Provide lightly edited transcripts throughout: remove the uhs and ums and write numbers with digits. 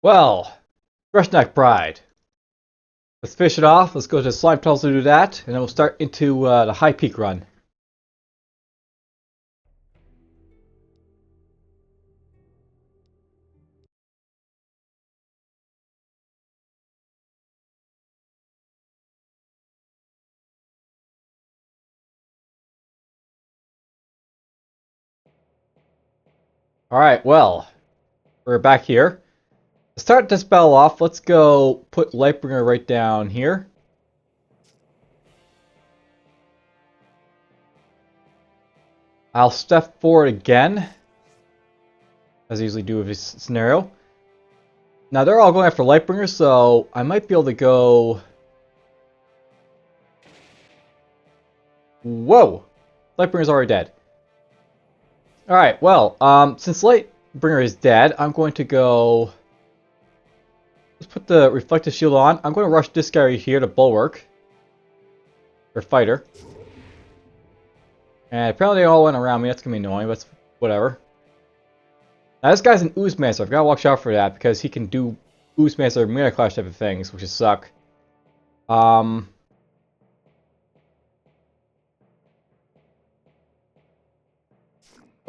Well, Grushnak Pride. Let's finish it off. Let's go to Slime Tunnels to do that, and then we'll start into the High Peak run. Alright, well, we're back here. To start this battle off, let's go put Lightbringer right down here. I'll step forward again, as I usually do with this scenario. Now they're all going after Lightbringer, so I might be able to go... Whoa! Lightbringer's already dead. Alright, well, since Lightbringer is dead, I'm going to go... Let's put the reflective shield on. I'm going to rush this guy right here to Bulwark. Or Fighter. And apparently they all went around me. That's going to be annoying, but whatever. Now this guy's an Ooze Master. I've got to watch out for that because he can do Ooze Master Mirror Clash type of things, which is suck. Let's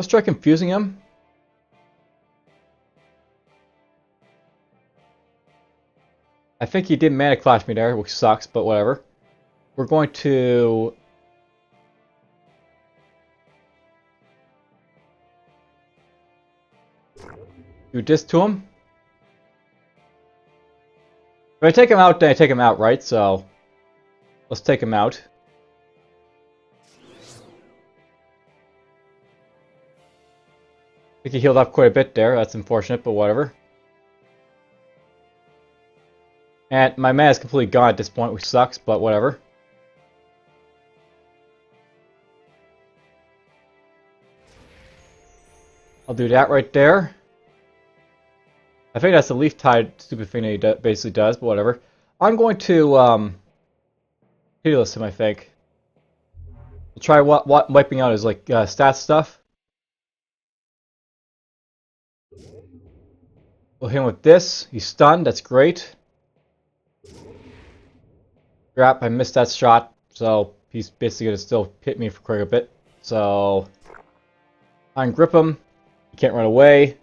try confusing him. I think he did Mana Clash me there, which sucks, but whatever. We're going to... do this to him. If I take him out, then I take him out, right? So, let's take him out. I think he healed up quite a bit there. That's unfortunate, but whatever. And my mana is completely gone at this point, which sucks, but whatever. I'll do that right there. I think that's the leaf tide stupid thing that he basically does, but whatever. I'm going to healless him, I think. I'll try what wiping out his like stat stuff. We'll hit him with this. He's stunned. That's great. Crap! I missed that shot, so he's basically gonna still hit me for quite a bit. So ungrip him. He can't run away.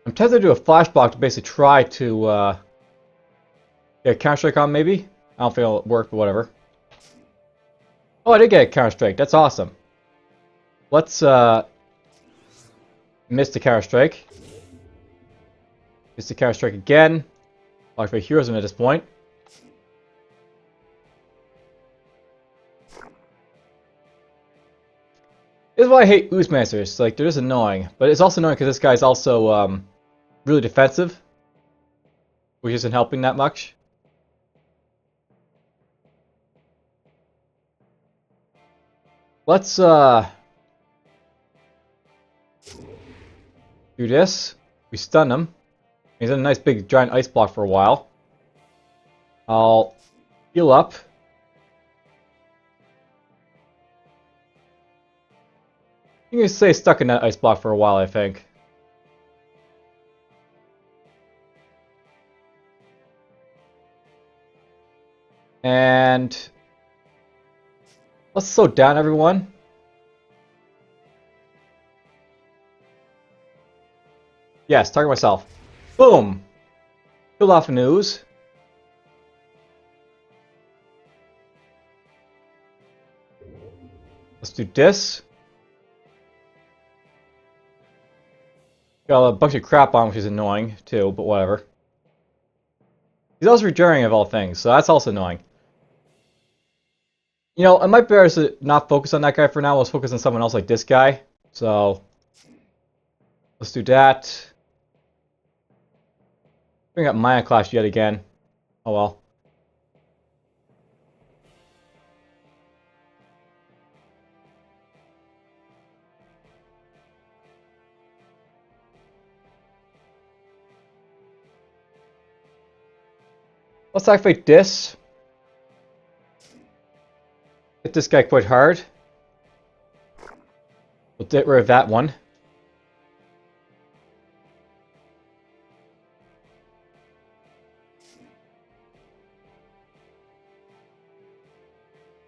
I'm tempted to do a flash block to basically try to get a counter strike on, maybe. I don't think it'll work, but whatever. Oh, I did get a counter strike. That's awesome. Let's miss the counter strike. Miss the counter strike again. Like for heroism at this point. This is why I hate Ooze Masters. Like, they're just annoying. But it's also annoying because this guy's also really defensive, which isn't helping that much. Let's do this. We stun him. He's in a nice big giant ice block for a while. I'll heal up. You can stay stuck in that ice block for a while, I think. And let's slow down, everyone. Yes, target myself. Boom! Killed off an ooze. Let's do this. Got a bunch of crap on, which is annoying too, but whatever. He's also regenerating of all things, so that's also annoying. You know, it might be better to not focus on that guy for now. Let's focus on someone else like this guy. So, let's do that. Bring up Mana Clash yet again. Oh well. Let's activate this. Hit this guy quite hard. We'll get rid of that one.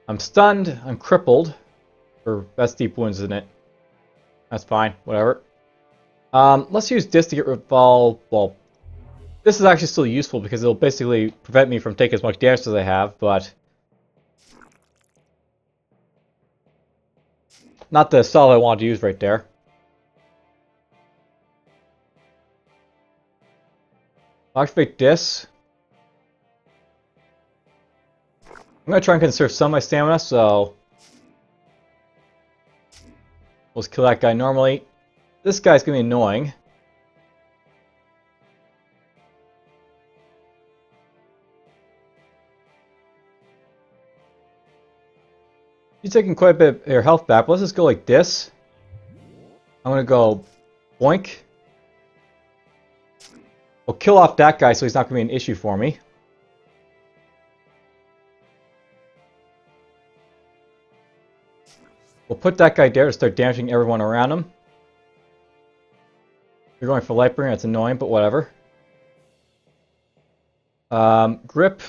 I'm stunned. I'm crippled. Or that's deep wounds, isn't it? That's fine. Whatever. Let's use this to get rid of all... Well, this is actually still useful because it'll basically prevent me from taking as much damage as I have, but... Not the style I wanted to use right there. I'll activate this. I'm going to try and conserve some of my stamina, so... Let's kill that guy normally. This guy's going to be annoying. You're taking quite a bit of your health back, but let's just go like this. I'm going to go boink. We'll kill off that guy so he's not going to be an issue for me. We'll put that guy there to start damaging everyone around him. You're going for Lightbringer, that's annoying, but whatever. Grip.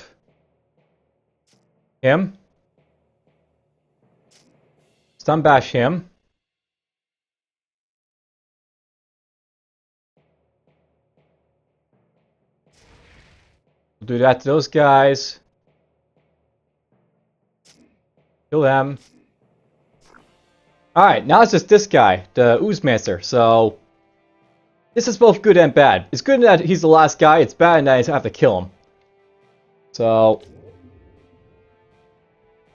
Him. Stun bash him. We'll do that to those guys. Kill them. Alright, now it's just this guy, the Oozemaster. So, this is both good and bad. It's good that he's the last guy, it's bad that I have to kill him. So,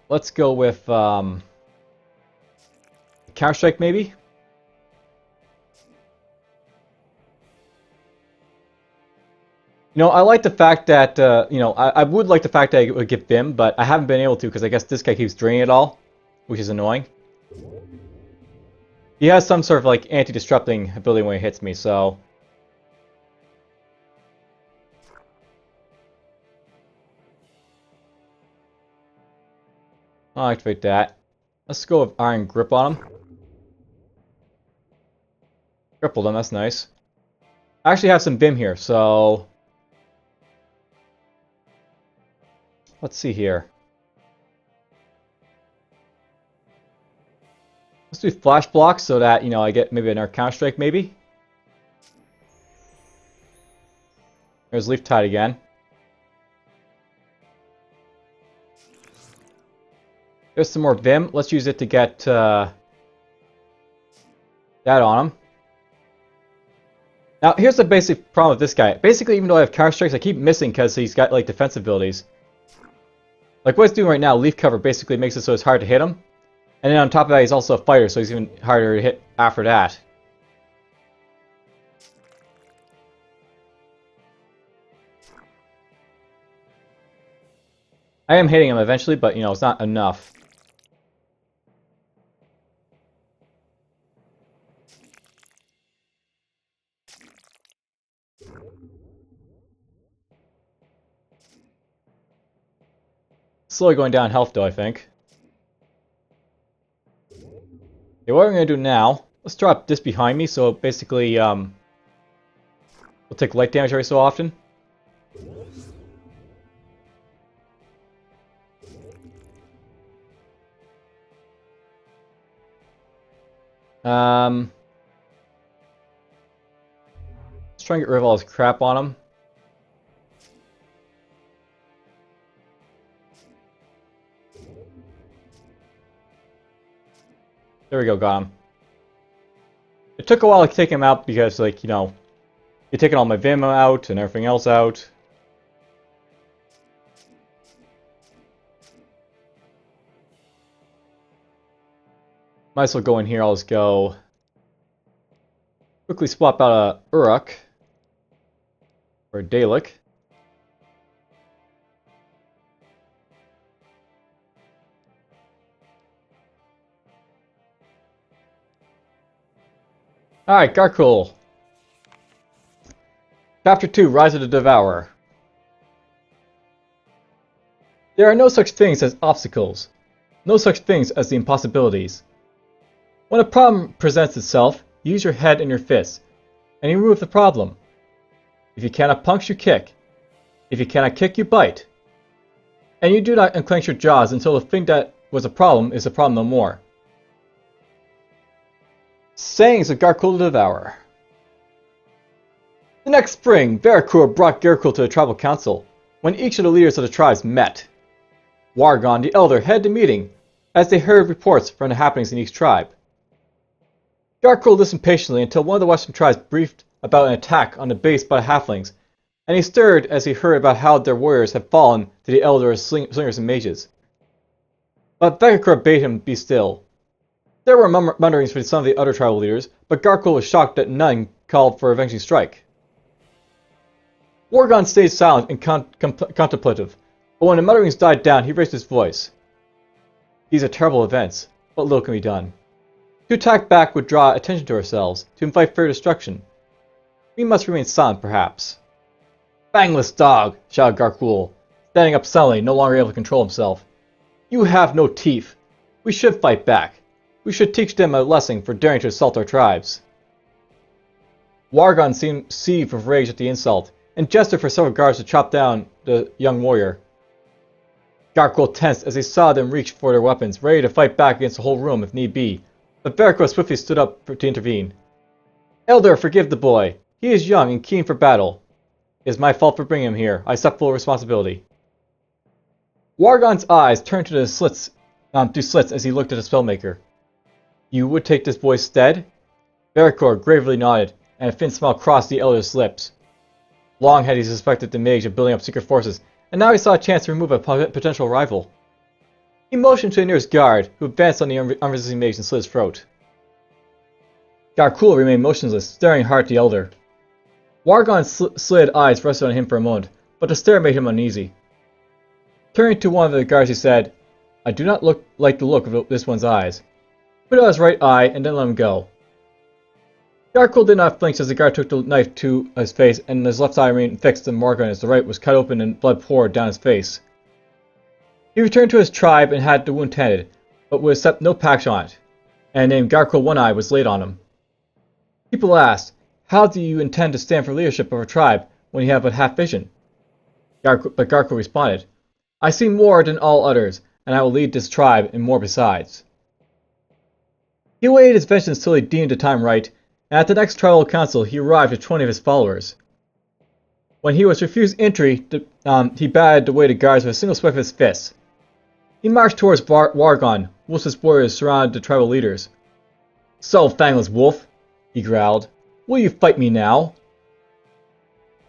let's go with Counter-Strike maybe? You know, I like the fact that, you know, I would like the fact that I would get Bim, but I haven't been able to because I guess this guy keeps draining it all, which is annoying. He has some sort of like anti-disrupting ability when he hits me, so... I'll activate that. Let's go with Iron Grip on him. Crippled him, that's nice. I actually have some Bim here, so... Let's see here. Let's do Flash Block so that, you know, I get maybe another Counter-Strike maybe. There's Leaf Tide again. There's some more Vim. Let's use it to get that on him. Now, here's the basic problem with this guy. Basically, even though I have Counter-Strikes, I keep missing because he's got, like, defensive abilities. Like what he's doing right now, Leaf Cover basically makes it so it's hard to hit him. And then on top of that, he's also a fighter, so he's even harder to hit after that. I am hitting him eventually, but, you know, it's not enough. Slowly going down health, though, I think. Okay, what I'm going to do now, let's drop this behind me, so basically, we'll take light damage every so often. Let's try and get rid of all this crap on him. There we go, got him. It took a while to take him out because, like, you know, you're taking all my Vim out and everything else out. Might as well go in here, I'll just go... Quickly swap out a Uruk. Or a Dalek. Alright, Garkul. Chapter 2, Rise of the Devourer. There are no such things as obstacles. No such things as the impossibilities. When a problem presents itself, use your head and your fists, and you remove the problem. If you cannot punch, you kick. If you cannot kick, you bite. And you do not unclench your jaws until the thing that was a problem is a problem no more. Sayings of Garkul the Devourer. The next spring, Garkul brought Garkul to the tribal council, when each of the leaders of the tribes met. Wargon the Elder headed the meeting, as they heard reports from the happenings in each tribe. Garkul listened patiently until one of the western tribes briefed about an attack on the base by the halflings, and he stirred as he heard about how their warriors had fallen to the Elder slingers and mages. But Garkul bade him be still. There were mutterings from some of the other tribal leaders, but Garkul was shocked that none called for avenging strike. Wargon stayed silent and contemplative, but when the mutterings died down, he raised his voice. These are terrible events, but little can be done. To attack back would draw attention to ourselves, to invite further destruction. We must remain silent, perhaps. Fangless dog, shouted Garkul, standing up suddenly, no longer able to control himself. You have no teeth. We should fight back. We should teach them a lesson for daring to assault our tribes. Wargon seemed seethed with rage at the insult, and gestured for several guards to chop down the young warrior. Garkul tensed as he saw them reach for their weapons, ready to fight back against the whole room if need be, but Garkul swiftly stood up to intervene. Elder, forgive the boy. He is young and keen for battle. It is my fault for bringing him here. I accept full responsibility. Wargon's eyes turned to the slits as he looked at the spellmaker. You would take this boy's stead? Garkul gravely nodded, and a faint smile crossed the elder's lips. Long had he suspected the mage of building up secret forces, and now he saw a chance to remove a potential rival. He motioned to the nearest guard, who advanced on the unresisting mage and slit his throat. Garkul remained motionless, staring hard at the elder. Wargon's slid eyes rested on him for a moment, but the stare made him uneasy. Turning to one of the guards, he said, I do not like the look of this one's eyes. Put out his right eye, and then let him go. Garkul did not flinch as the guard took the knife to his face, and his left eye remained fixed on Wargon as the right was cut open and blood poured down his face. He returned to his tribe and had the wound tended, but would accept no patch on it, and the name Garkul One Eye was laid on him. People asked, how do you intend to stand for leadership of a tribe when you have but half vision? But Garkul responded, I see more than all others, and I will lead this tribe and more besides. He awaited his vengeance till he deemed the time right, and at the next tribal council he arrived with 20 of his followers. When he was refused entry, he batted away the guards with a single swipe of his fist. He marched towards Wargon, whilst his warriors surrounded the tribal leaders. So, fangless wolf, he growled, will you fight me now?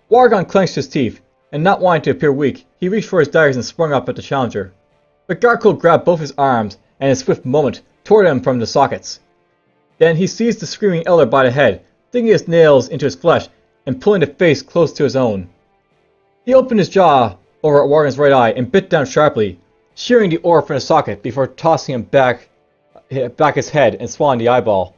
Wargon clenched his teeth, and not wanting to appear weak, he reached for his daggers and sprung up at the challenger. But Garkul grabbed both his arms, and in a swift moment tore them from the sockets. Then he seized the screaming elder by the head, digging his nails into his flesh, and pulling the face close to his own. He opened his jaw over Wargon's right eye and bit down sharply, shearing the ore from the socket before tossing him back his head and swallowing the eyeball.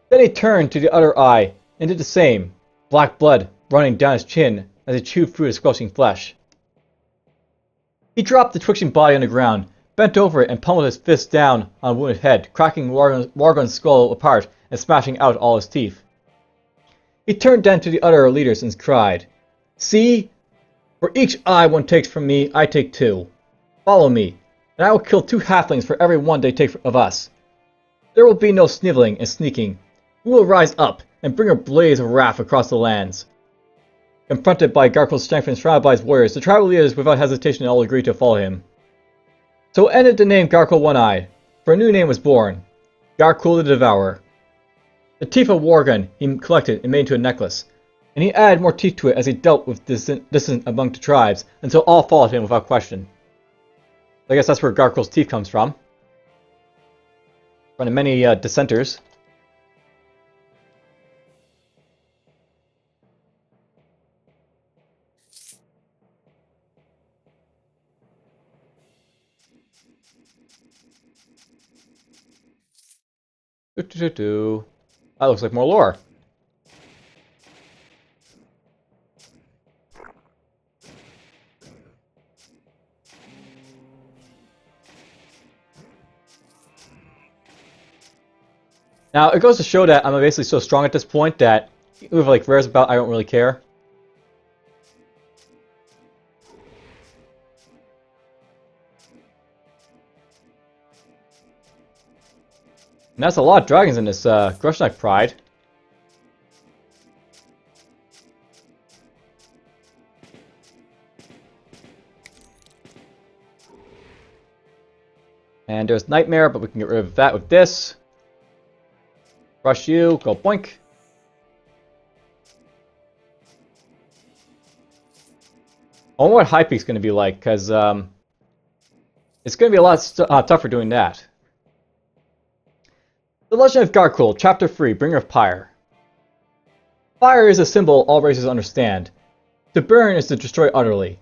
Then he turned to the other eye and did the same, black blood running down his chin as he chewed through the squelching flesh. He dropped the twitching body on the ground, bent over it and pummeled his fist down on the wounded head, cracking Wargon's skull apart and smashing out all his teeth. He turned then to the other leaders and cried, See, for each eye one takes from me, I take 2. Follow me, and I will kill 2 halflings for every one they take of us. There will be no sniveling and sneaking. We will rise up and bring a blaze of wrath across the lands. Confronted by Garkul's strength and surrounded by his warriors, the tribal leaders without hesitation all agreed to follow him. So ended the name Garkul One-Eye, for a new name was born, Garkul the Devourer. The teeth of Wargon he collected and made into a necklace, and he added more teeth to it as he dealt with dissent among the tribes until all followed him without question. I guess that's where Garkul's teeth comes from. One of many dissenters. That looks like more lore. Now, it goes to show that I'm basically so strong at this point that with like rares about, I don't really care. And that's a lot of dragons in this Grushnak Pride. And there's Nightmare, but we can get rid of that with this. Rush you, go boink. I wonder what High Peak's going to be like, because it's going to be a lot tougher doing that. The Legend of Garkul, Chapter 3, Bringer of Pyre. Fire is a symbol all races understand. To burn is to destroy utterly.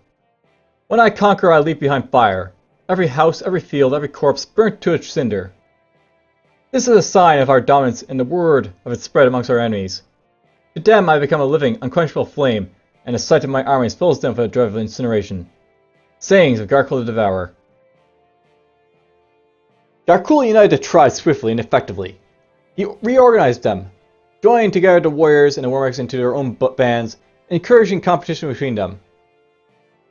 When I conquer, I leave behind fire. Every house, every field, every corpse burnt to a cinder. This is a sign of our dominance and the word of its spread amongst our enemies. To them I become a living, unquenchable flame, and the sight of my armies fills them with a dread of incineration. Sayings of Garkul the Devourer. Garkul united the tribes swiftly and effectively. He reorganized them, joining together the warriors and the warmacks into their own bands, encouraging competition between them.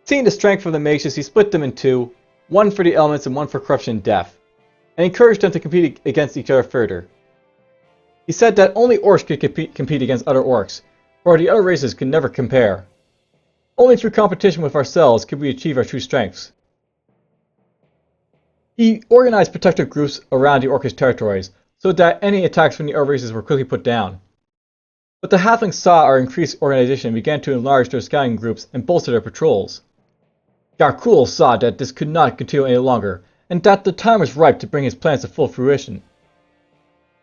Seeing the strength of the mages, he split them in two, one for the elements and one for corruption and death, and encouraged them to compete against each other further. He said that only orcs could compete against other orcs, for the other races could never compare. Only through competition with ourselves could we achieve our true strengths. He organized protective groups around the orcish territories, so that any attacks from the other races were quickly put down. But the halflings saw our increased organization and began to enlarge their scouting groups and bolster their patrols. Garkul saw that this could not continue any longer, and that the time was ripe to bring his plans to full fruition.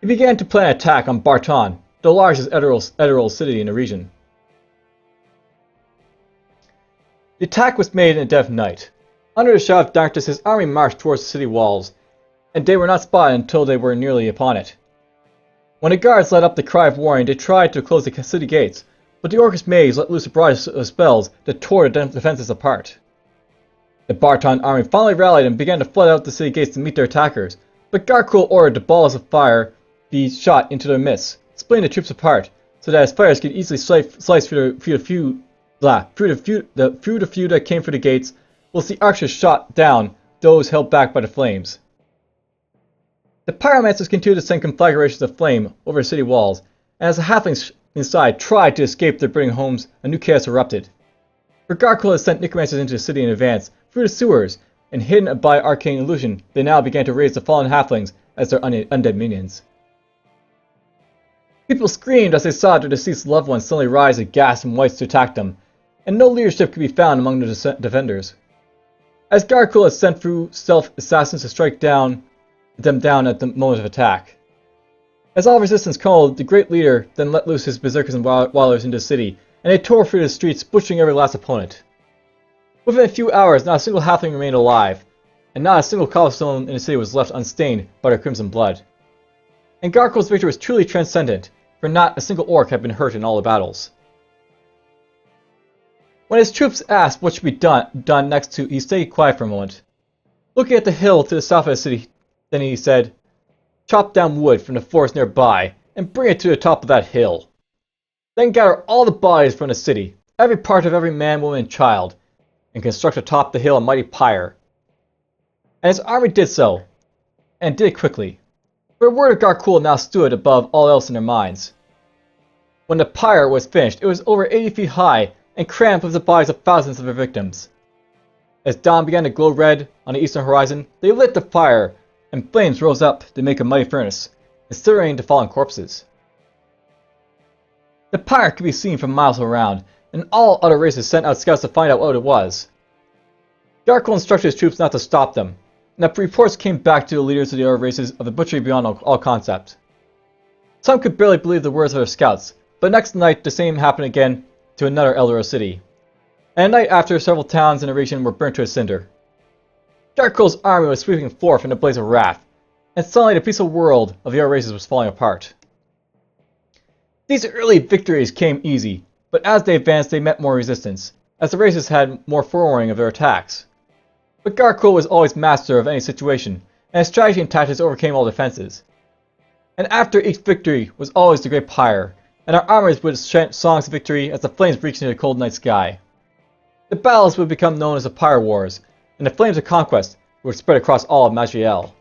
He began to plan an attack on Barton, the largest Ethereal city in the region. The attack was made in the dead of night. Under the shadow of darkness, his army marched towards the city walls, and they were not spotted until they were nearly upon it. When the guards let up the cry of warning, they tried to close the city gates, but the orcish mages let loose a barrage of spells that tore the defenses apart. The Barton army finally rallied and began to flood out the city gates to meet their attackers, but Garkul ordered the balls of fire be shot into their midst, splitting the troops apart, so that his fires could easily slice through the few that came through the gates, whilst the archers shot down those held back by the flames. The pyromancers continued to send conflagrations of flame over the city walls, and as the halflings inside tried to escape their burning homes, a new chaos erupted. For Garkul had sent necromancers into the city in advance, through the sewers, and hidden by arcane illusion, they now began to raise the fallen halflings as their undead minions. People screamed as they saw their deceased loved ones suddenly rise in gas and whites to attack them, and no leadership could be found among the defenders. As Garkul had sent through stealth assassins to strike them down at the moment of attack. As all resistance called, the great leader then let loose his berserkers and wilders into the city, and they tore through the streets, butchering every last opponent. Within a few hours, not a single halfling remained alive, and not a single cobblestone in the city was left unstained by their crimson blood. And Garkul's victory was truly transcendent, for not a single orc had been hurt in all the battles. When his troops asked what should be done next, he stayed quiet for a moment. Looking at the hill to the south of the city, then he said, "Chop down wood from the forest nearby, and bring it to the top of that hill. Then gather all the bodies from the city, every part of every man, woman, and child, and construct atop the hill a mighty pyre." And his army did so, and did it quickly. For the word of Garkul now stood above all else in their minds. When the pyre was finished, it was over 80 feet high, and crammed with the bodies of thousands of their victims. As dawn began to glow red on the eastern horizon, they lit the fire, and flames rose up to make a mighty furnace, incineраting the fallen corpses. The pyre could be seen from miles around, and all other races sent out scouts to find out what it was. Garkul instructed his troops not to stop them, and the reports came back to the leaders of the other races of the butchery beyond all concept. Some could barely believe the words of their scouts, but next night the same happened again to another Eldorado city, and the night after several towns in the region were burnt to a cinder. Garkul's army was sweeping forth in a blaze of wrath, and suddenly the peaceful world of the other races was falling apart. These early victories came easy, but as they advanced they met more resistance, as the races had more forewarning of their attacks. But Garkul was always master of any situation, and his strategy and tactics overcame all defenses. And after each victory was always the great pyre, and our armies would chant songs of victory as the flames reached into the cold night sky. The battles would become known as the Pyre Wars, and the flames of conquest would spread across all of Maj'Eyal.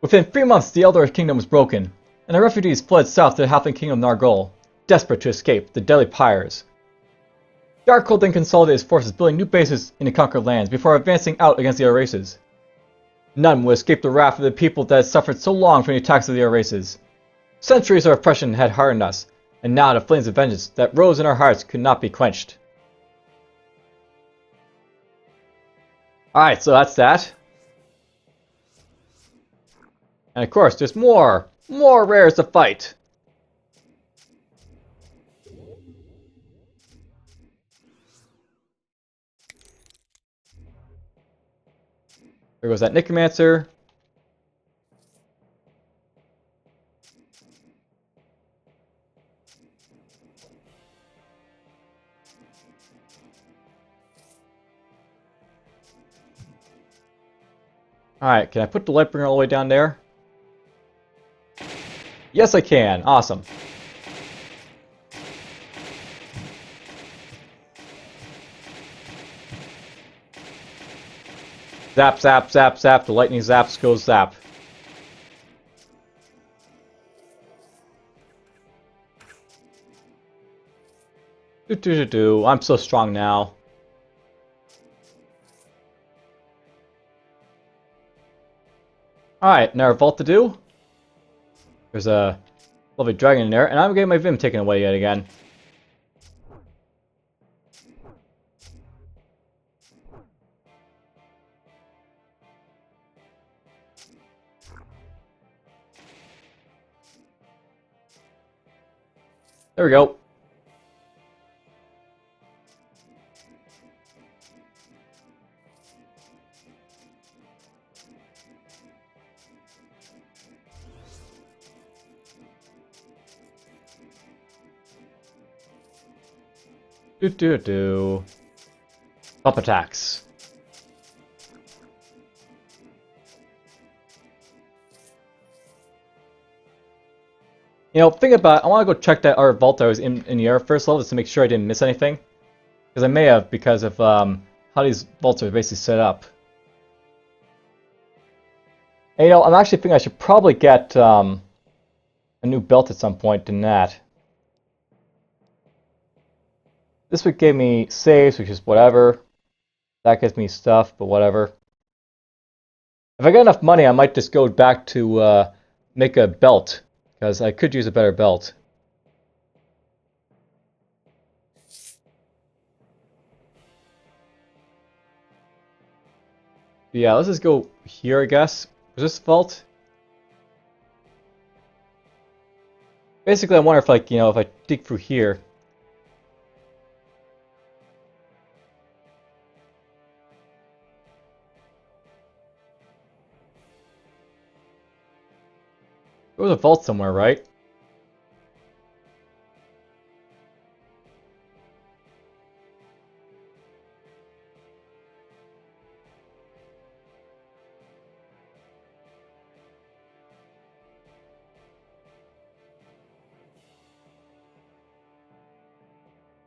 Within 3 months, the Elder Kingdom was broken, and the refugees fled south to the halfling kingdom of Nargol, desperate to escape the deadly pyres. Garkul then consolidated his forces, building new bases in the conquered lands before advancing out against the other races. None would escape the wrath of the people that had suffered so long from the attacks of the other races. Centuries of oppression had hardened us, and now the flames of vengeance that rose in our hearts could not be quenched. Alright, so that's that. And of course, there's more rares to fight. There goes that Necromancer. Alright, can I put the Lightbringer all the way down there? Yes, I can. Awesome. Zap, zap, zap, zap. The lightning zaps goes zap. I'm so strong now. Alright, now our vault to do. There's a lovely dragon in there, and I'm getting my Vim taken away yet again. There we go. Up attacks. You know, think about it, I want to go check that other vault that was in the air first level just to make sure I didn't miss anything. Because I may have, because of how these vaults are basically set up. And, you know, I'm actually thinking I should probably get a new belt at some point than that. This would give me saves, which is whatever. That gives me stuff, but whatever. If I got enough money, I might just go back to make a belt. Because I could use a better belt. Yeah, let's just go here, I guess. Was this the vault? Basically, I wonder if, like, you know, if I dig through here. There was a vault somewhere, right?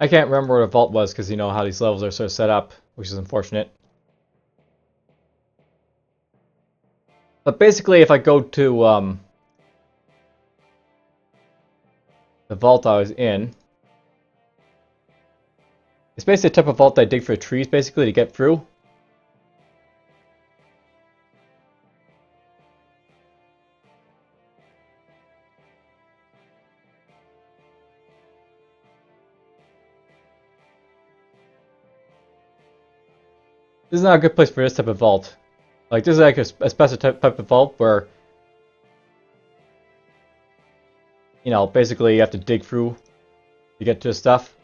I can't remember where the vault was because you know how these levels are sort of set up, which is unfortunate. But basically, if I go to the vault I was in, it's basically a type of vault that I dig for trees, basically, to get through. This is not a good place for this type of vault. Like, this is like a special type of vault where, you know, basically you have to dig through to get to the stuff.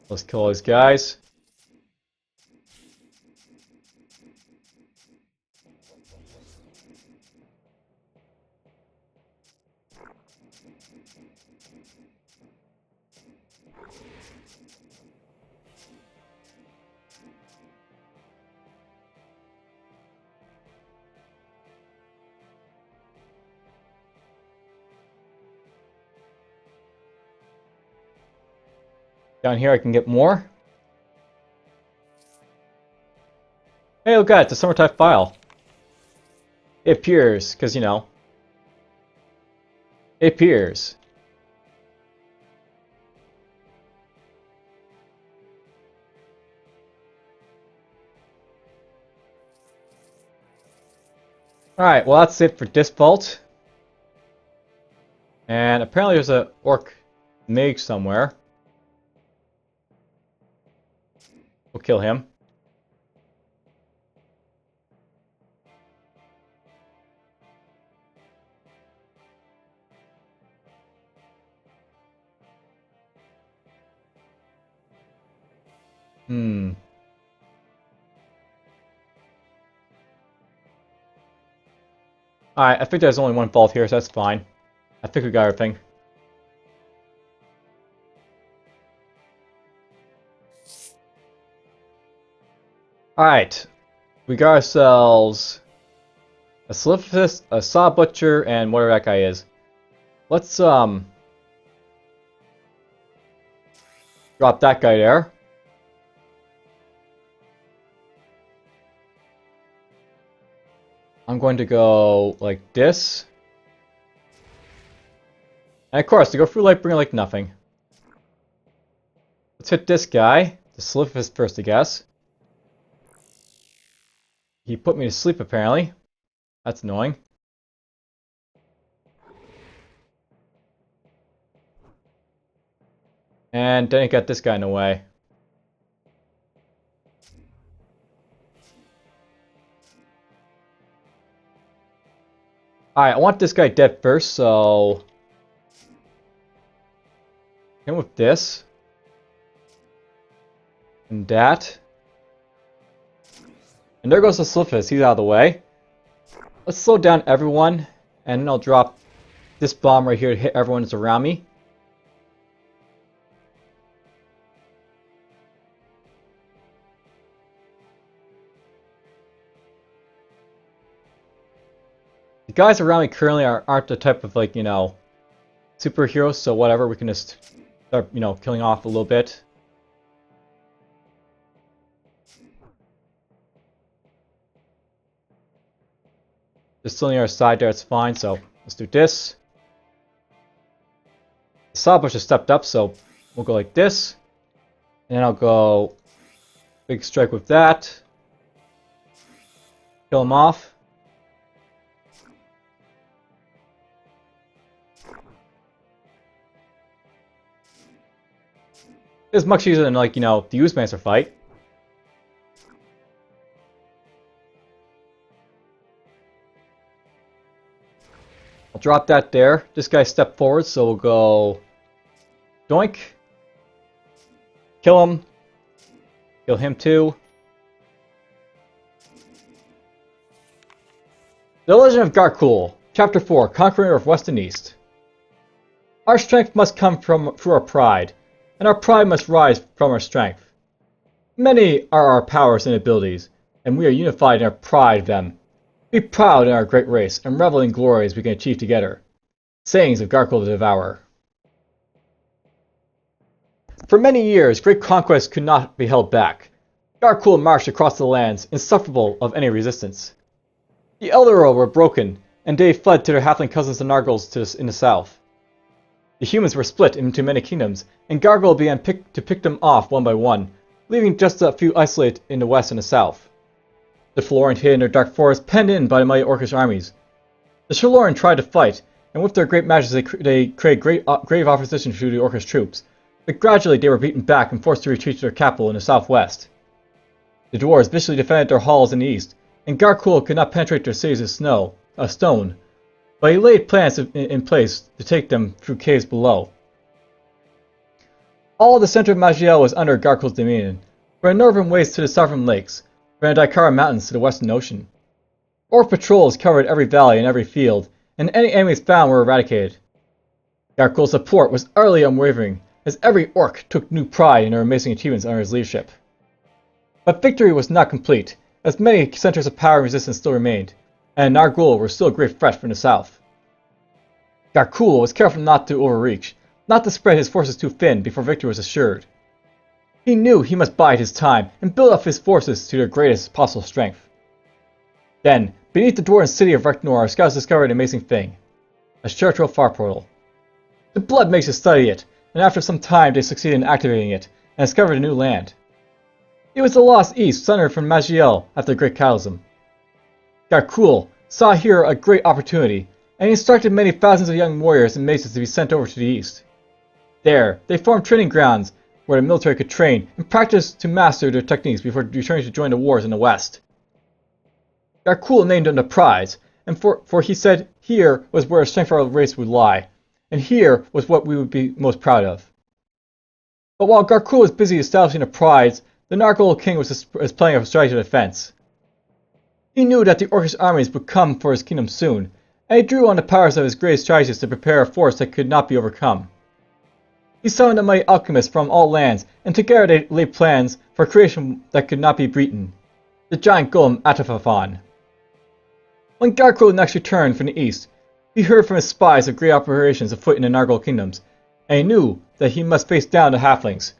Let's kill all these guys. Down here I can get more. Hey, look at it, it's a summer type file. It appears, because, you know, it appears. Alright, well that's it for this vault. And apparently there's a orc mage somewhere. We'll kill him. Alright, I think there's only one vault here, so that's fine. I think we got everything. Alright. We got ourselves a Slifus, a Saw Butcher, and whatever that guy is. Let's drop that guy there. I'm going to go like this. And of course, to go through Lightbringer like nothing. Let's hit this guy. The Slifus first, I guess. He put me to sleep, apparently. That's annoying. And then he got this guy in the way. Alright, I want this guy dead first, so... him with this. And that. And there goes the Slifus, he's out of the way. Let's slow down everyone, and then I'll drop this bomb right here to hit everyone that's around me. The guys around me currently aren't the type of, like, you know, superheroes, so whatever, we can just start, you know, killing off a little bit. Just still on the other side there, it's fine, so let's do this. The Sawbush has stepped up, so we'll go like this. And then I'll go big strike with that. Kill him off. It's much easier than, like, you know, the Use-Master fight. I'll drop that there. This guy stepped forward, so we'll go... doink. Kill him. Kill him too. The Legend of Garkul, Chapter 4, Conqueror of West and East. Our strength must come through our pride, and our pride must rise from our strength. Many are our powers and abilities, and we are unified in our pride of them. Be proud in our great race, and revel in glories we can achieve together. Sayings of Garkul the Devourer. For many years, great conquests could not be held back. Garkul marched across the lands, insufferable of any resistance. The Eldorol were broken, and they fled to their halfling cousins the Nargles in the south. The humans were split into many kingdoms, and Garkul began to pick them off one by one, leaving just a few isolated in the west and the south. The Florin hid in their dark forests, penned in by the mighty Orcish armies. The Shaloran tried to fight, and with their great matches they created grave opposition to the Orcish troops, but gradually they were beaten back and forced to retreat to their capital in the southwest. The dwarves viciously defended their halls in the east, and Garkul could not penetrate their cities of stone, but he laid plans in place to take them through caves below. All the center of Maj'Eyal was under Garkul's dominion, from the northern wastes to the southern lakes, from the Daikara Mountains to the Western Ocean. Orc Patrols covered every valley and every field, and any enemies found were eradicated. Garkul's support was utterly unwavering, as every orc took new pride in their amazing achievements under his leadership. But victory was not complete, as many centers of power and resistance still remained, and Nargul were still a great threat from the south. Garkul was careful not to overreach, not to spread his forces too thin before victory was assured. He knew he must bide his time and build up his forces to their greatest possible strength. Then, beneath the dwarven city of Reknor, our scouts discovered an amazing thing. A spiritual far portal. The blood makes us study it, and after some time they succeeded in activating it, and discovered a new land. It was the lost east, sundered from Maj'Eyal after the Great Cataclysm. Garkul saw here a great opportunity, and he instructed many thousands of young warriors and maces to be sent over to the east. There, they formed training grounds where the military could train and practice to master their techniques before returning to join the wars in the west. Garkul named them the Prize, and for he said here was where the strength of our race would lie, and here was what we would be most proud of. But while Garkul was busy establishing the Prize, the Nargul king was planning a strategy of defense. He knew that the Orcish armies would come for his kingdom soon, and he drew on the powers of his greatest strategists to prepare a force that could not be overcome. He summoned the mighty alchemists from all lands, and together they laid plans for a creation that could not be beaten, the giant golem Atafafan. When Garkul next returned from the east, he heard from his spies of great operations afoot in the Nargul kingdoms, and he knew that he must face down the halflings.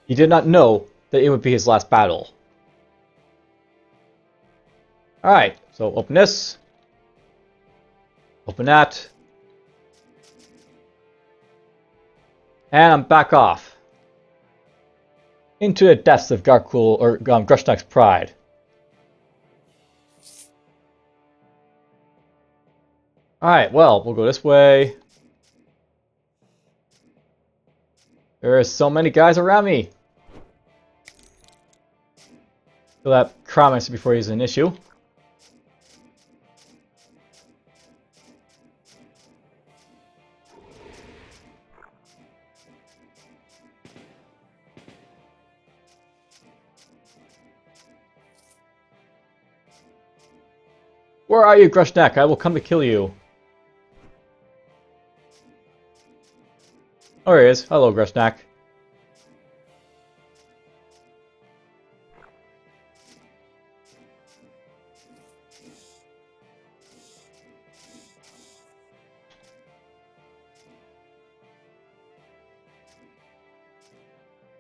He did not know that it would be his last battle. Alright, so open this. Open that. And I'm back off. Into the depths of Garkul, or Grushnak's pride. Alright, well, we'll go this way. There are so many guys around me. Kill that crowd monster before he's an issue. Where are you, Grushnak? I will come to kill you. Oh, there he is. Hello, Grushnak.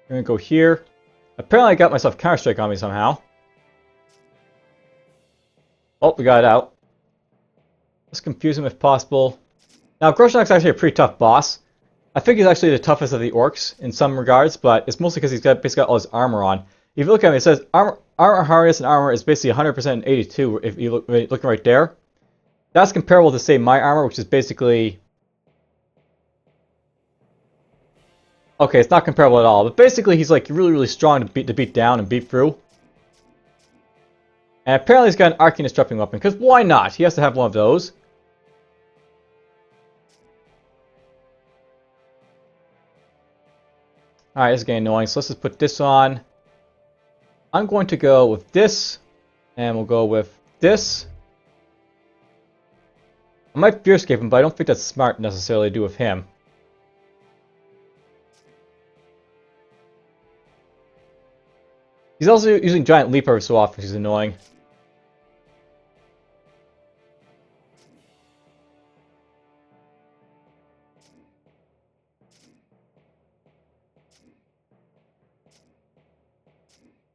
I'm gonna go here. Apparently I got myself Counter-Strike on me somehow. Oh, we got it out. Let's confuse him if possible. Now, Grushnak's actually a pretty tough boss. I think he's actually the toughest of the orcs in some regards, but it's mostly because he's basically got all his armor on. If you look at him, it says armor harness and armor is basically 100% and 82 if you looking right there. That's comparable to, say, my armor, which is basically... Okay, it's not comparable at all, but basically he's like really, really strong to beat down and beat through. And apparently he's got an arcane disrupting weapon, because why not? He has to have one of those. Alright, this is getting annoying, so let's just put this on. I'm going to go with this, and we'll go with this. I might fear escape him, but I don't think that's smart necessarily to do with him. He's also using giant leap every so often, which is annoying.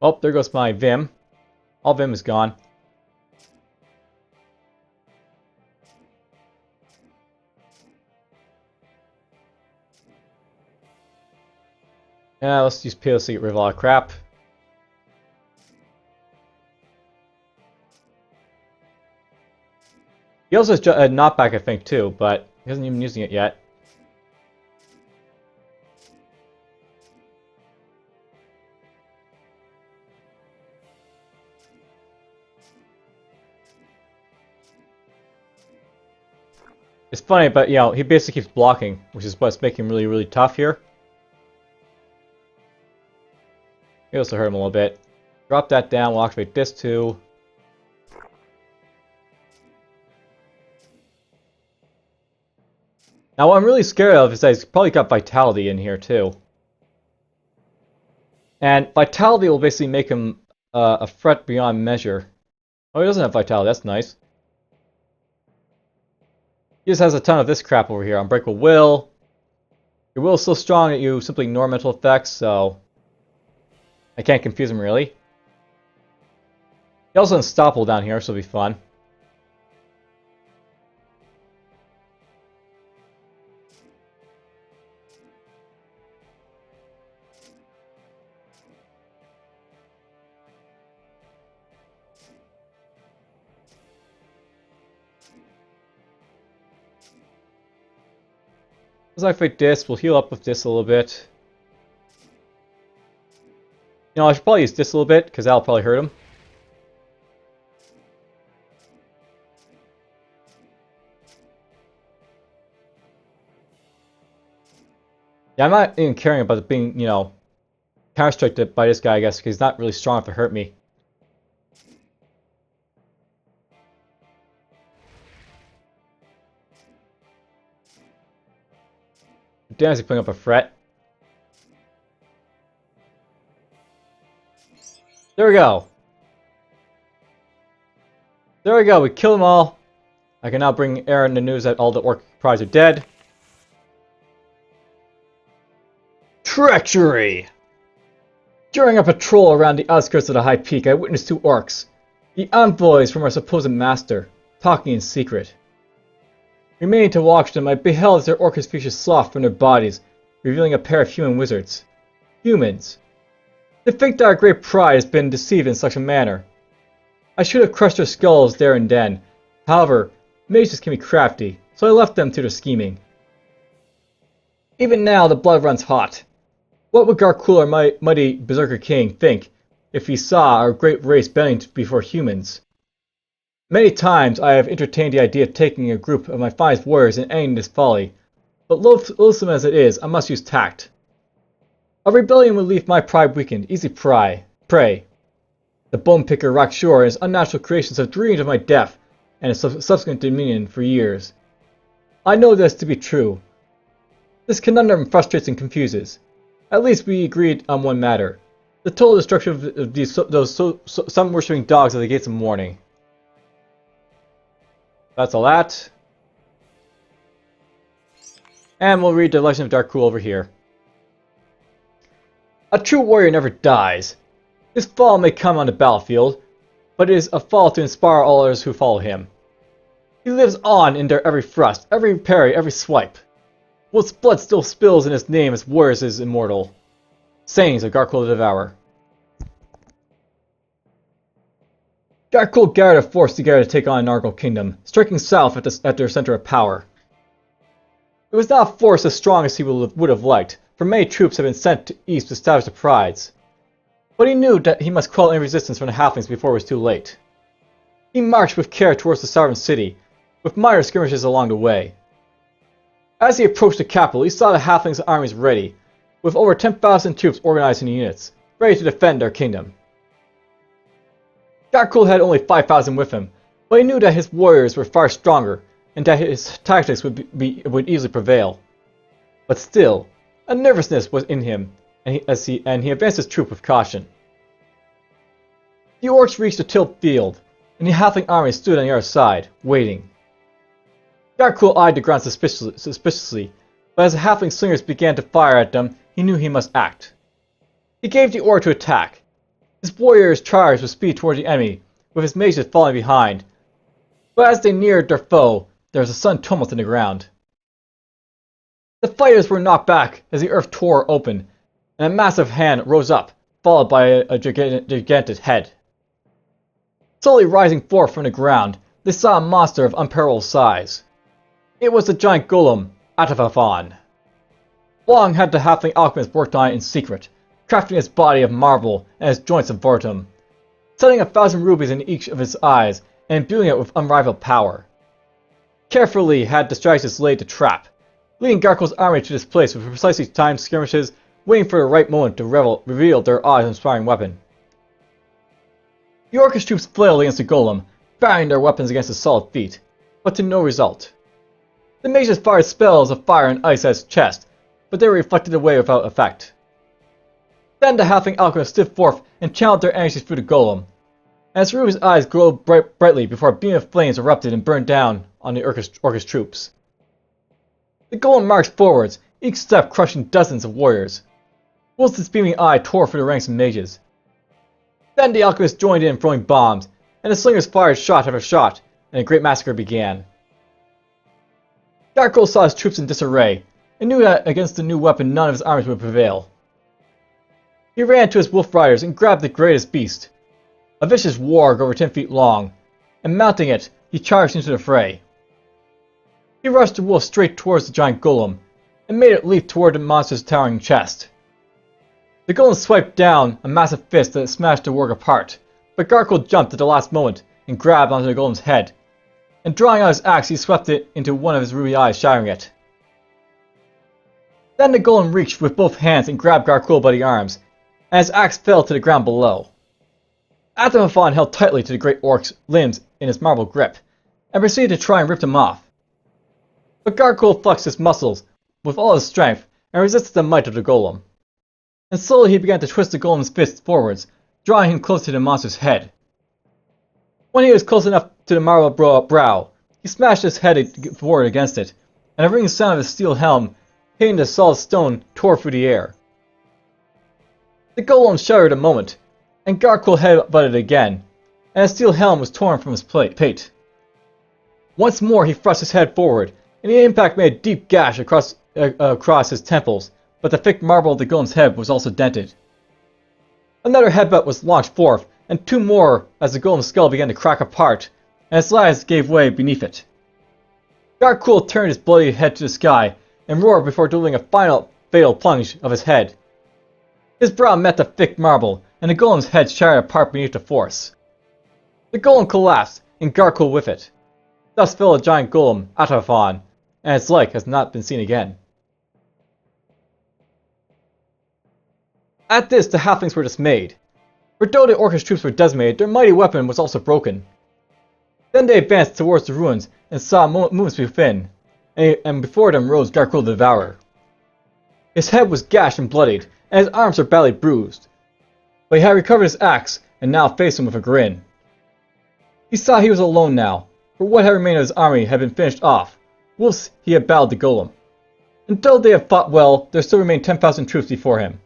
Oh, there goes my Vim. All Vim is gone. Yeah, let's use PLC to get rid of a lot of crap. He also has a knockback, I think, too, but he hasn't even using it yet. It's funny, but, you know, he basically keeps blocking, which is what's making him really, really tough here. He also hurt him a little bit. Drop that down, we'll activate this too. Now what I'm really scared of is that he's probably got Vitality in here too. And Vitality will basically make him a threat beyond measure. Oh, he doesn't have Vitality, that's nice. He just has a ton of this crap over here. Unbreakable Will. Your will is so strong that you simply ignore mental effects, so I can't confuse him really. He also has Unstoppable down here, so it'll be fun. As I fight this, we'll heal up with this a little bit. You know, I should probably use this a little bit, because that'll probably hurt him. Yeah, I'm not even caring about it being, you know, counter-struck by this guy, I guess, because he's not really strong enough to hurt me. Damn, is he putting up a threat? There we go. There we go, we killed them all. I can now bring Aaron the news that all the Orc Patrols are dead. Treachery! During a patrol around the outskirts of the high peak, I witnessed 2 orcs, the envoys from our supposed master, talking in secret. Remaining to watch them, I beheld their orcish features slough from their bodies, revealing a pair of human wizards. Humans. They think that our great pride has been deceived in such a manner. I should have crushed their skulls there and then. However, mages can be crafty, so I left them to their scheming. Even now, the blood runs hot. What would Garkul, our mighty Berserker King, think if he saw our great race bending before humans? Many times I have entertained the idea of taking a group of my finest warriors and ending this folly, but loathsome as it is, I must use tact. A rebellion would leave my pride weakened, easy prey. The bone picker Rakshur and his unnatural creations have dreamed of my death and its subsequent dominion for years. I know this to be true. This conundrum frustrates and confuses. At least we agreed on one matter: the total destruction of those sun-worshipping dogs at the gates of morning. That's all that. And we'll read the Legend of Garkul over here. A true warrior never dies. His fall may come on the battlefield, but it is a fall to inspire all others who follow him. He lives on in their every thrust, every parry, every swipe. Whilst blood still spills in his name as warriors is immortal. Sayings of Garkul the Devourer. Garkul gathered a force together to take on Nargol Kingdom, striking south at their center of power. It was not a force as strong as he would have liked, for many troops had been sent to east to establish the prides. But he knew that he must quell any resistance from the halflings before it was too late. He marched with care towards the sovereign city, with minor skirmishes along the way. As he approached the capital, he saw the halflings' armies ready, with over 10,000 troops organized in units, ready to defend their kingdom. Garkul had only 5,000 with him, but he knew that his warriors were far stronger, and that his tactics would easily prevail. But still, a nervousness was in him, and he advanced his troop with caution. The orcs reached the tilled field, and the halfling army stood on the other side, waiting. Garkul eyed the ground suspiciously, but as the halfling slingers began to fire at them, he knew he must act. He gave the order to attack. His warriors charged with speed toward the enemy, with his mages falling behind. But as they neared their foe, there was a sudden tumult in the ground. The fighters were knocked back as the earth tore open, and a massive hand rose up, followed by a gigantic head. Slowly rising forth from the ground, they saw a monster of unparalleled size. It was the giant golem, Atavafon. Long had the halfling alchemist worked on it in secret, crafting his body of marble and his joints of vertum, setting 1,000 rubies in each of his eyes and imbuing it with unrivaled power. Carefully had the strategist laid the trap, leading Garkul's army to this place with precisely timed skirmishes, waiting for the right moment to reveal their awe-inspiring weapon. The orcish troops flailed against the golem, firing their weapons against his solid feet, but to no result. The mages fired spells of fire and ice at his chest, but they were reflected away without effect. Then the halfling alchemists stood forth and channeled their energies through the golem, and Saru's eyes glowed brightly before a beam of flames erupted and burned down on the Orcish troops. The golem marched forwards, each step crushing dozens of warriors, whilst its beaming eye tore through the ranks of mages. Then the alchemists joined in throwing bombs, and the slingers fired shot after shot, and a great massacre began. Garkul saw his troops in disarray, and knew that against the new weapon none of his armies would prevail. He ran to his wolf riders and grabbed the greatest beast, a vicious warg over 10 feet long, and mounting it, he charged into the fray. He rushed the wolf straight towards the giant golem, and made it leap toward the monster's towering chest. The golem swiped down a massive fist that smashed the warg apart, but Garkul jumped at the last moment and grabbed onto the golem's head, and drawing out his axe he swept it into one of his ruby eyes, shattering it. Then the golem reached with both hands and grabbed Garkul by the arms, and his axe fell to the ground below. Atamafon held tightly to the great orc's limbs in his marble grip, and proceeded to try and rip them off. But Garkul flexed his muscles with all his strength and resisted the might of the golem. And slowly he began to twist the golem's fists forwards, drawing him close to the monster's head. When he was close enough to the marble brow, he smashed his head forward against it, and a ringing sound of his steel helm hitting the solid stone tore through the air. The golem shuddered a moment, and Garkul headbutted again, and his steel helm was torn from his pate. Once more he thrust his head forward, and the impact made a deep gash across his temples, but the thick marble of the golem's head was also dented. Another headbutt was launched forth, and two more as the golem's skull began to crack apart, and its sides gave way beneath it. Garkul turned his bloody head to the sky, and roared before delivering a final fatal plunge of his head. His brow met the thick marble, and the golem's head shattered apart beneath the force. The golem collapsed, and Garkul with it. Thus fell a giant golem, Atamafon, and its like has not been seen again. At this, the halflings were dismayed, for though the orcish troops were decimated, their mighty weapon was also broken. Then they advanced towards the ruins and saw movements within, and before them rose Garkul the Devourer. His head was gashed and bloodied, and his arms were badly bruised, but he had recovered his axe and now faced him with a grin. He saw he was alone now, for what had remained of his army had been finished off, whilst he had bowed the golem. Until they had fought well, there still remained 10,000 troops before him.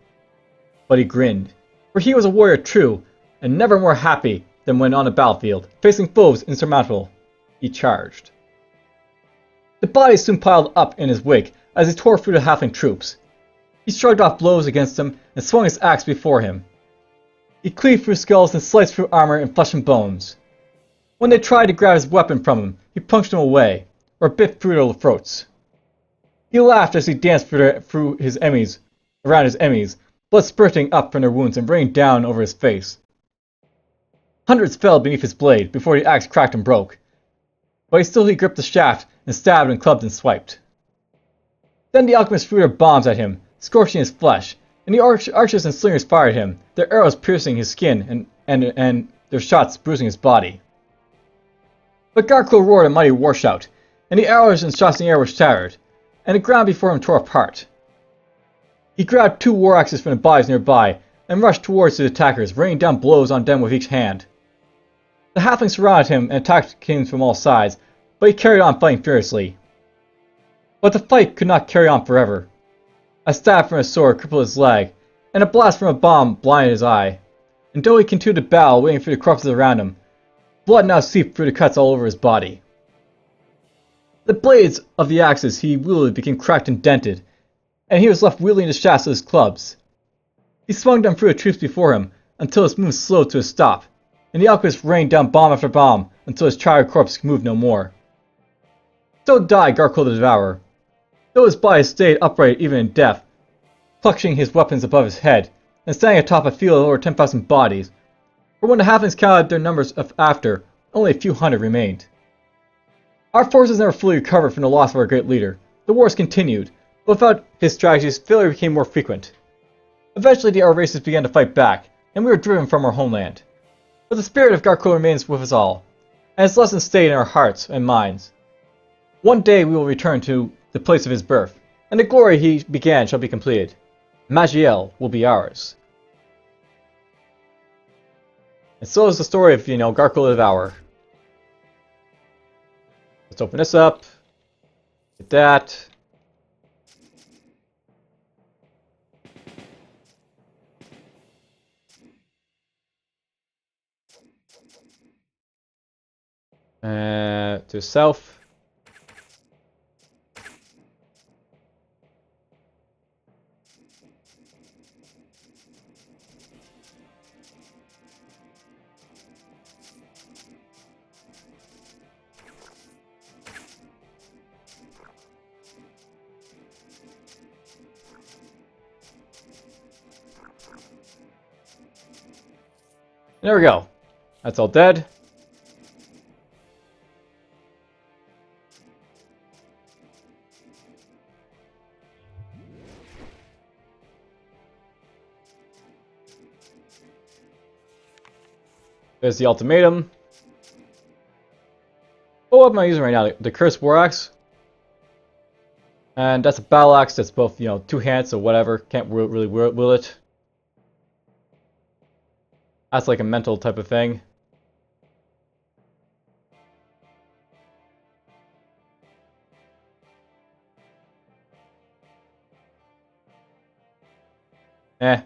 But he grinned, for he was a warrior true, and never more happy than when on the battlefield, facing foes insurmountable. He charged. The bodies soon piled up in his wake as he tore through the halfling troops. He shrugged off blows against them and swung his axe before him. He cleaved through skulls and sliced through armor and flesh and bones. When they tried to grab his weapon from him, he punched them away, or bit through their throats. He laughed as he danced through his enemies, around his enemies, blood spurting up from their wounds and raining down over his face. Hundreds fell beneath his blade before the axe cracked and broke, but he gripped the shaft and stabbed and clubbed and swiped. Then the alchemists threw their bombs at him, scorching his flesh, and the archers and slingers fired him, their arrows piercing his skin and their shots bruising his body. But Garkul roared a mighty war shout, and the arrows and shots in the air were shattered, and the ground before him tore apart. He grabbed 2 war axes from the bodies nearby and rushed towards the attackers, raining down blows on them with each hand. The halflings surrounded him and attacked him from all sides, but he carried on fighting furiously. But the fight could not carry on forever. A stab from his sword crippled his leg, and a blast from a bomb blinded his eye. And though he continued to battle, waiting for the corpses around him, blood now seeped through the cuts all over his body. The blades of the axes he wielded became cracked and dented, and he was left wielding the shafts of his clubs. He swung them through the troops before him until his movement slowed to a stop, and the alchemist rained down bomb after bomb until his charred corpse moved no more. So died Garkul the Devourer, though his body stayed upright even in death, clutching his weapons above his head, and standing atop a field of over 10,000 bodies, for when the halflings counted their numbers after, only a few hundred remained. Our forces never fully recovered from the loss of our great leader. The wars continued, but without his strategies, failure became more frequent. Eventually our races began to fight back, and we were driven from our homeland. But the spirit of Garkul remains with us all, and his lessons stayed in our hearts and minds. One day we will return to the place of his birth, and the glory he began shall be completed. Maj'Eyal will be ours. And so is the story of, Garkul the Devourer. Let's open this up. Get that. To the south. There we go. That's all dead. There's the ultimatum. Oh, what am I using right now? The Cursed War Axe. And that's a battle axe that's both, two hands or whatever. Can't really wield it. That's like a mental type of thing.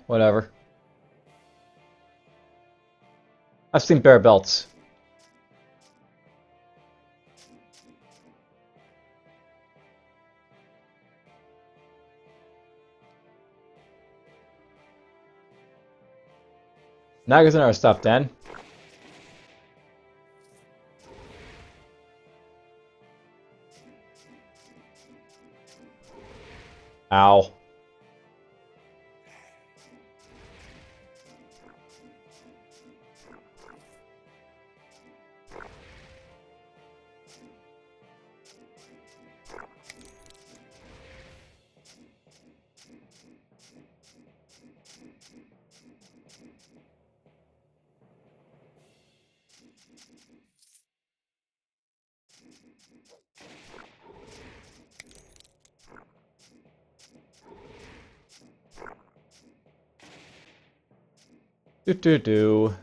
Whatever. I've seen bear belts. Now goes in our stuff then. Ow. Do.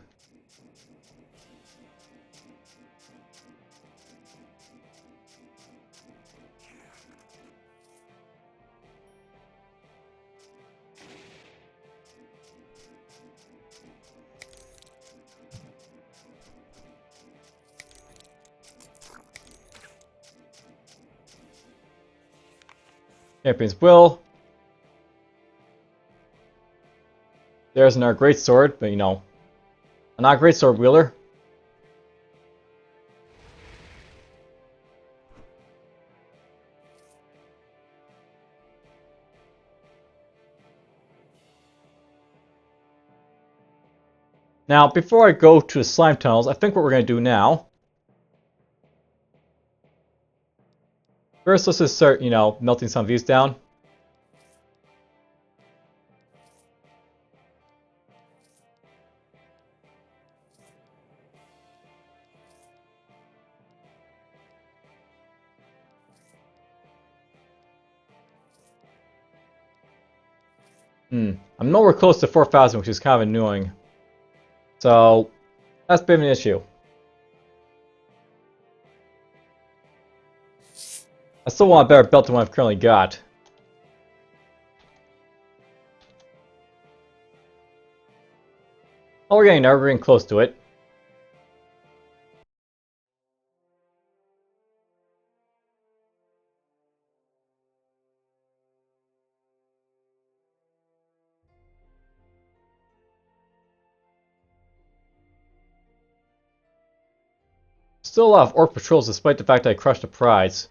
Champion's Will. There's another great sword, but I'm not a great sword wielder. Now, before I go to the slime tunnels, I think what we're going to do now. First, let's just start, melting some of these down. I'm nowhere close to 4,000, which is kind of annoying. So, that's a bit of an issue. I still want a better belt than what I've currently got. Oh, we're getting there. We're getting close to it. Still a lot of Orc Patrols despite the fact that I crushed the prize.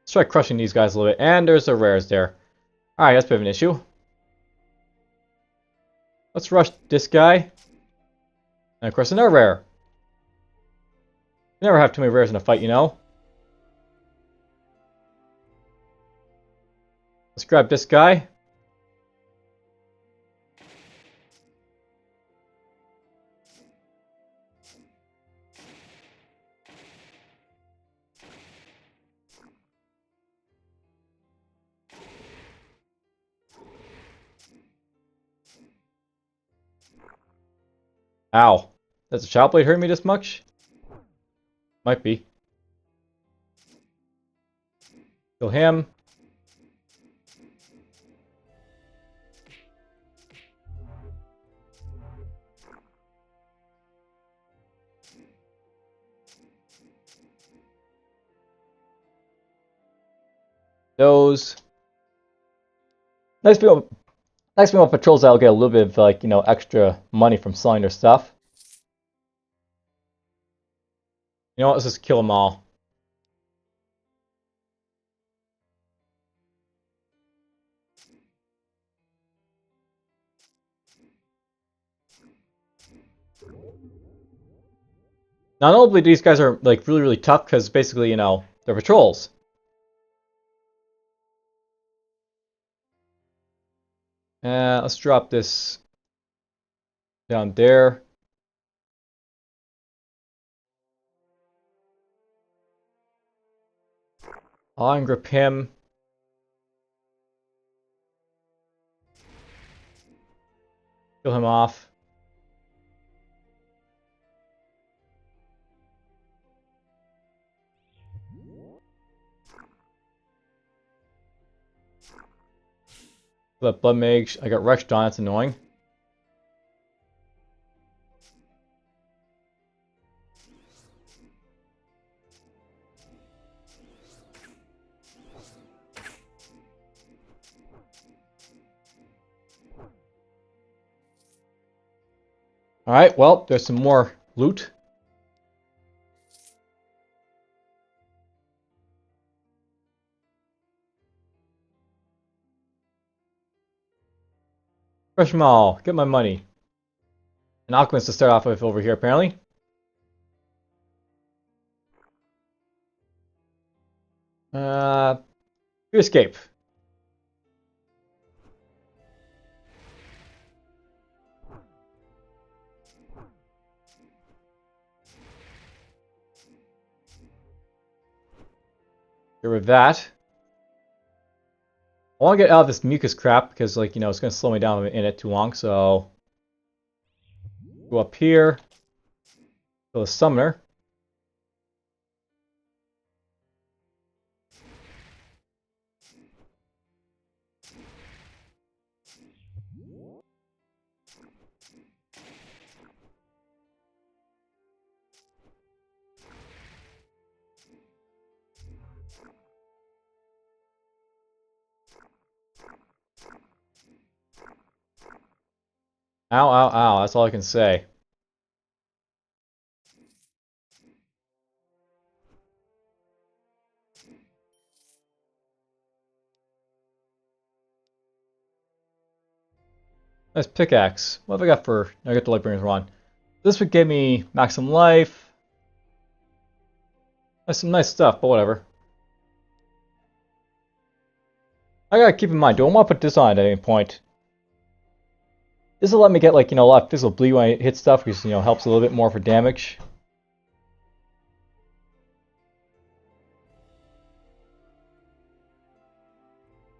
Let's try crushing these guys a little bit. And there's the rares there. Alright, that's a bit of an issue. Let's rush this guy. And of course another rare. You never have too many rares in a fight, Let's grab this guy. Ow. Does the Shadow Blade hurt me this much? Might be. Kill him. Those. Nice female patrols that'll get a little bit of, like, you know, extra money from selling their stuff. You know what, let's just kill them all. Not only these guys are, like, really, really tough, because basically, you know, they're patrols. Let's drop this down there. I'll ungrip him. Kill him off. That blood mage. I got rushed on. That's annoying. Alright, well, there's some more loot. Crush them all. Get my money. An alchemist to start off with over here, apparently. You escape. Get rid of that. I want to get out of this mucus crap because, like, you know, it's going to slow me down in it too long, so... Go up here. Kill the summoner. Ow, ow, ow. That's all I can say. Nice pickaxe. What have I got for... I got the Lightbringers one. This would give me maximum life. That's some nice stuff, but whatever. I gotta keep in mind, do I want to put this on at any point? This will let me get, like, you know, a lot of physical bleed when I hit stuff, because, you know, helps a little bit more for damage.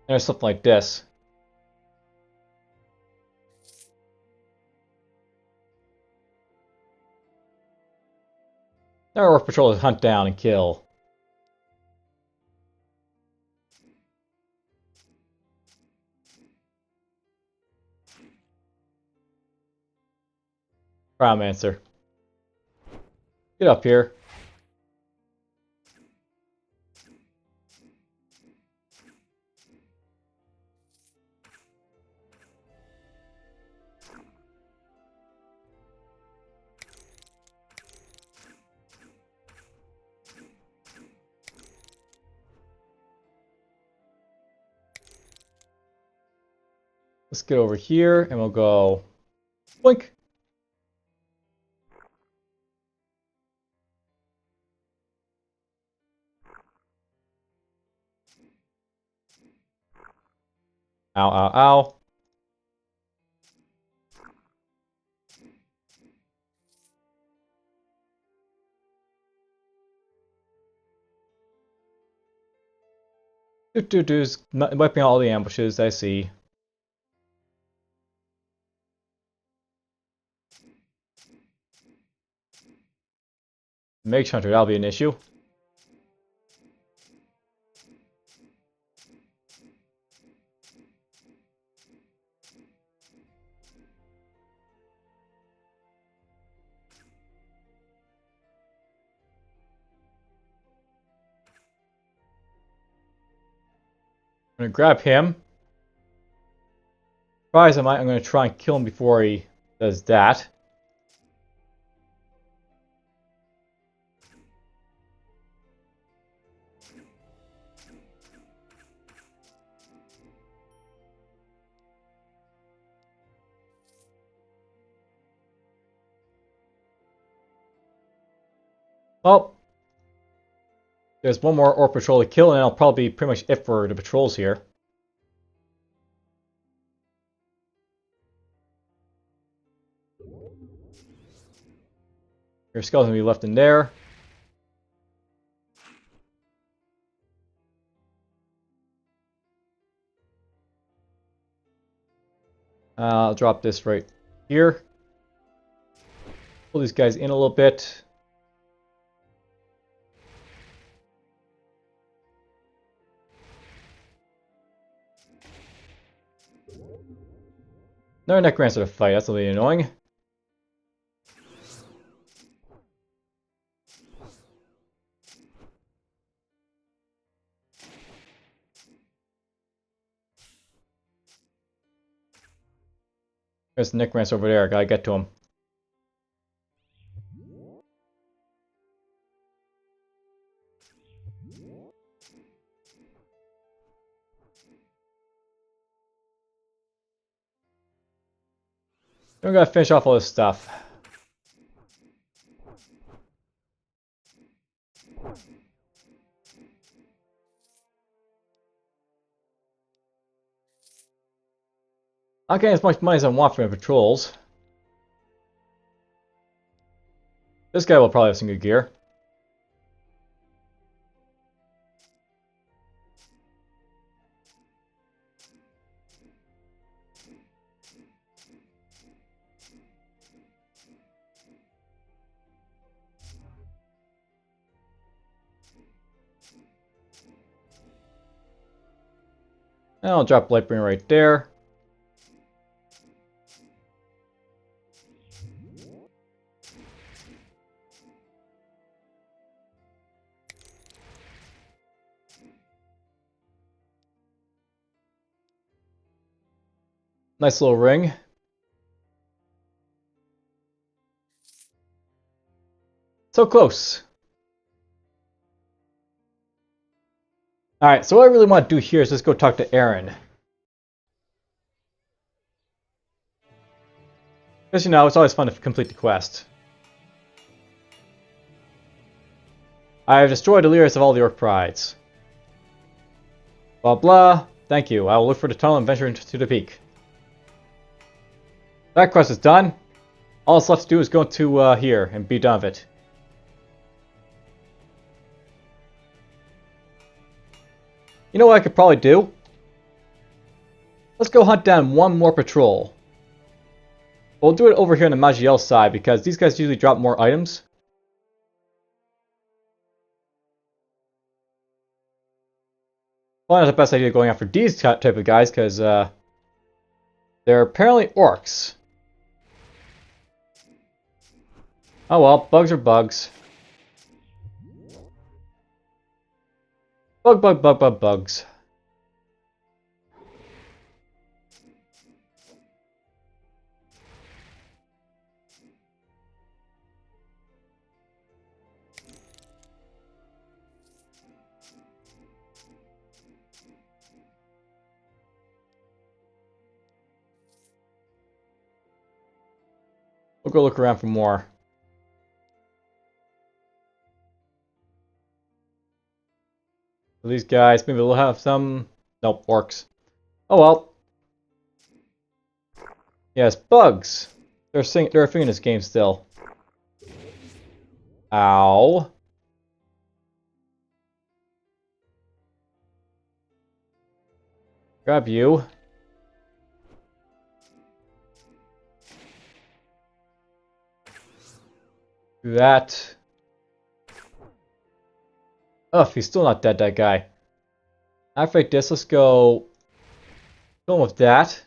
There's something like this. There are Orc Patrols hunt down and kill. Cryomancer. Get up here. Let's get over here and we'll go blink. Ow, ow, ow. Is wiping all the ambushes, I see. Mage Hunter, that'll be an issue. I'm gonna grab him. Surprise, I'm gonna try and kill him before he does that. Well, there's one more Orc Patrol to kill, and that'll probably be pretty much it for the patrols here. Your skeleton will be left in there. I'll drop this right here. Pull these guys in a little bit. Another Necromancer to fight, that's a little annoying. There's the Necromancer over there, gotta get to him. We gotta finish off all this stuff. I'm getting as much money as I want from the patrols. This guy will probably have some good gear. And I'll drop Lightbringer right there. Nice little ring. So close. Alright, so what I really want to do here is just go talk to Aaron. Because, you know, it's always fun to complete the quest. I have destroyed the leaders of all the Orc Prides. Blah blah. Thank you. I will look for the tunnel and venture into the peak. That quest is done. All that's left to do is go to here and be done with it. You know what I could probably do? Let's go hunt down one more patrol. We'll do it over here on the Maj'Eyal side because these guys usually drop more items. Probably not the best idea going after these type of guys because they're apparently orcs. Oh well, bugs are bugs. Bugs. We'll go look around for more. These guys, maybe they'll have some... Nope, orcs. Oh well. Yes, bugs. They're a thing in this game still. Ow. Grab you. Do that. Ugh, he's still not dead, that guy. After this, let's go kill him with that.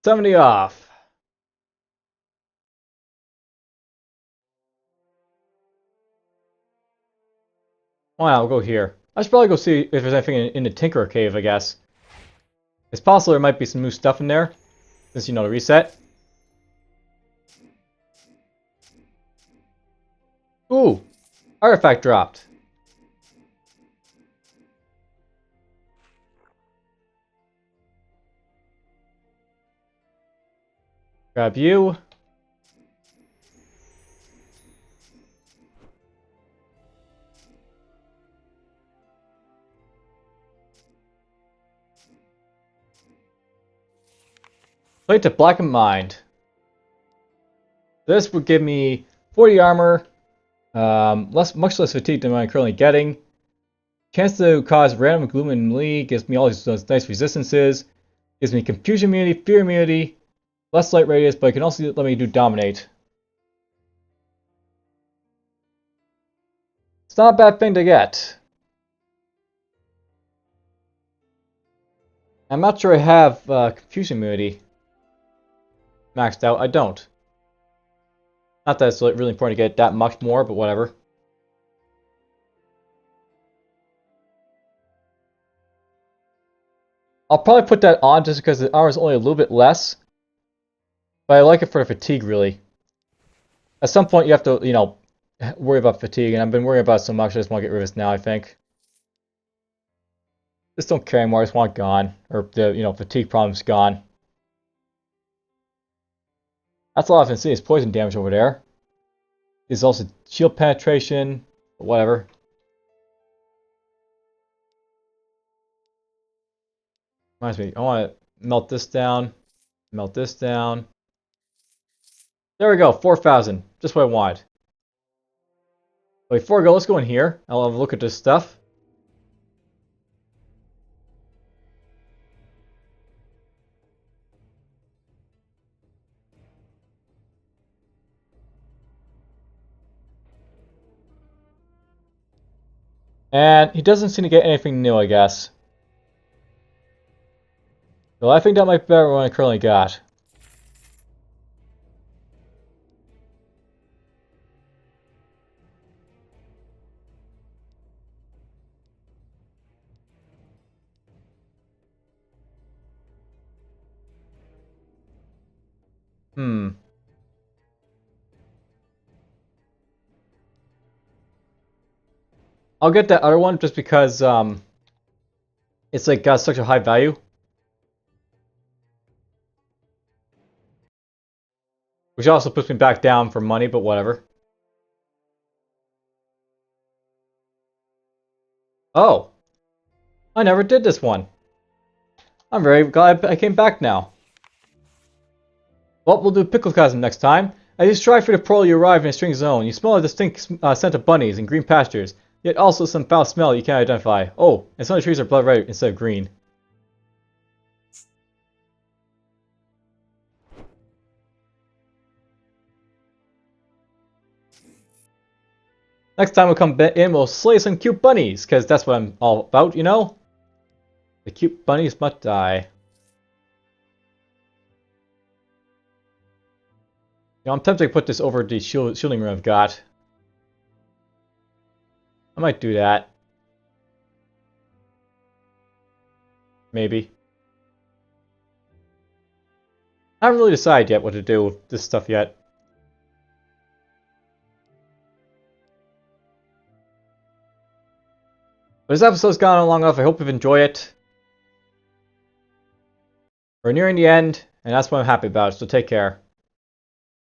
$70 off. Why not? I'll go here. I should probably go see if there's anything in the Tinkerer Cave, I guess. It's possible there might be some new stuff in there, since, you know, the reset. Ooh! Artifact dropped. Grab you. Plate to Blackened Mind. This would give me 40 armor, much less fatigue than I'm currently getting. Chance to cause random gloom and melee, gives me all those nice resistances. Gives me confusion immunity, fear immunity, less light radius, but it can also let me do dominate. It's not a bad thing to get. I'm not sure I have confusion immunity maxed out. I don't. Not that it's really important to get that much more, but whatever. I'll probably put that on just because the armor is only a little bit less. But I like it for the fatigue, really. At some point, you have to, you know, worry about fatigue, and I've been worrying about it so much, I just want to get rid of this now, I think. Just don't care anymore, I just want it gone. Or the, you know, fatigue problem's gone. That's all I've been seeing is poison damage over there. There's also shield penetration, but whatever. Reminds me, I want to melt this down. Melt this down. There we go, 4,000. Just what I wanted. But before I go, let's go in here. I'll have a look at this stuff. And he doesn't seem to get anything new, I guess. Well, I think that might be better than what I currently got. I'll get that other one just because it's like got such a high value. Which also puts me back down for money, but whatever. Oh! I never did this one. I'm very glad I came back now. Well, we'll do Picklescosm next time. As you strive for the portal, you arrive in a strange zone. You smell a distinct scent of bunnies and green pastures, yet also some foul smell you can't identify. Oh, and some of the trees are blood red instead of green. Next time we'll come in, we'll slay some cute bunnies, because that's what I'm all about, you know? The cute bunnies must die. You know, I'm tempted to put this over the shielding room I've got. I might do that. Maybe. I haven't really decided yet what to do with this stuff yet. But this episode's gone on long enough. I hope you've enjoyed it. We're nearing the end, and that's what I'm happy about, so take care.